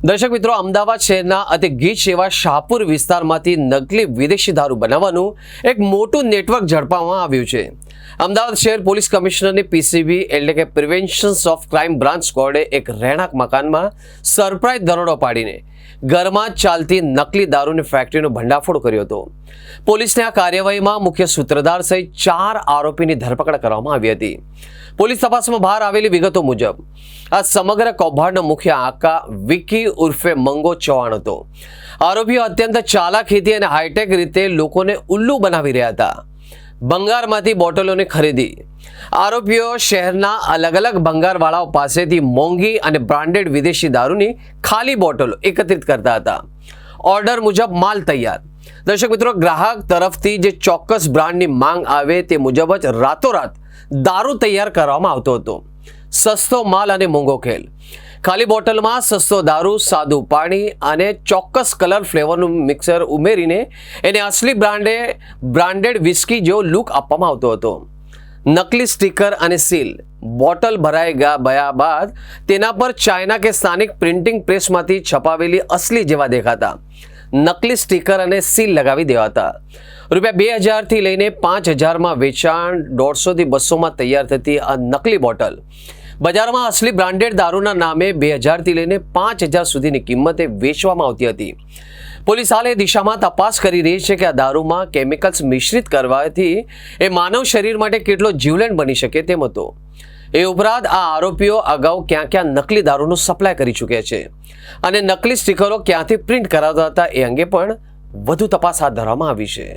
દર્શક મિત્રો, અમદાવાદ શહેરના અતિ ગીચ એવા શાહપુર વિસ્તારમાંથી નકલી વિદેશી દારૂ બનાવવાનું એક મોટું નેટવર્ક ઝડપવામાં આવ્યું છે. અમદાવાદ શહેર પોલીસ કમિશનરની પીસીબી એટલે કે પ્રિવેન્શન ઓફ ક્રાઇમ બ્રાન્ચ સ્ક્વોડે એક રહેણાંક મકાનમાં સરપ્રાઇઝ દરોડો પાડીને ઘરમાં ચાલતી નકલી દારૂની ફેક્ટરીનો ભંડાફોડ કર્યો હતો. પોલીસને આ કાર્યવાહીમાં મુખ્ય સૂત્રધાર સહિત 4 આરોપીની ધરપકડ કરવામાં આવી હતી. પોલીસ તપાસમાં બહાર આવેલી વિગતો મુજબ આ સમગ્ર કૌભાંડનો મુખ્ય આકા વિકી ઉર્ફે મંગો ચૌહાણ હતો. આરોપીઓ અત્યંત ચાલાકીથી અને હાઈટેક રીતે લોકોને ઉલ્લુ બનાવી રહ્યા હતા. ભંગારમાંથી બોટલોની ખરીદી. આરોપીઓ શહેરના અલગ અલગ ભંગારવાળાઓ પાસેથી મોંઘી અને બ્રાન્ડેડ વિદેશી દારૂની ખાલી બોટલો એકત્રિત કરતા હતા. ઓર્ડર મુજબ માલ તૈયાર. દર્શક મિત્રો, ગ્રાહક તરફથી જે ચોક્કસ બ્રાન્ડની માંગ આવે તે મુજબ જ રાતોરાત દારૂ તૈયાર કરવામાં આવતો હતો. સસ્તો માલ અને મોંઘો ખેલ. ખાલી બોટલમાં સસ્તો દારૂ, સાદું પાણી અને ચોક્કસ કલર ફ્લેવરનું મિક્સર ઉમેરીને એને અસલી બ્રાન્ડેડ વિસ્કી જેવો લુક આપવામાં આવતો હતો. નકલી સ્ટીકર અને સીલ. બોટલ ભરાઈ ગયા બાદ તેના પર ચાઇના કે સ્થાનિક પ્રિન્ટિંગ પ્રેસમાંથી છપાવેલી અસલી જેવા દેખાતા નકલી સ્ટીકર અને સીલ લગાવી દેવાતા. રૂપિયા 2000થી લઈને 5000માં વેચાણ, 150થી 200માં તૈયાર થતી આ નકલી બોટલ બજારમાં અસલી બ્રાન્ડેડ દારૂના નામે 2000થી લઈને 5000 સુધીની કિંમતે વેચવામાં આવતી હતી. પોલીસ હાલ એ દિશામાં તપાસ કરી રહી છે કે આ દારૂમાં કેમિકલ્સ મિશ્રિત કરવાથી એ માનવ શરીર માટે કેટલો જીવલેણ બની શકે તેમ હતો. એ ઉપરાંત આ આરોપીઓ અગાઉ ક્યાં નકલી દારૂનો સપ્લાય કરી ચૂક્યા છે અને નકલી સ્ટીકરો ક્યાંથી પ્રિન્ટ કરાવતા હતા એ અંગે પણ વધુ તપાસ હાથ ધરવામાં આવી છે.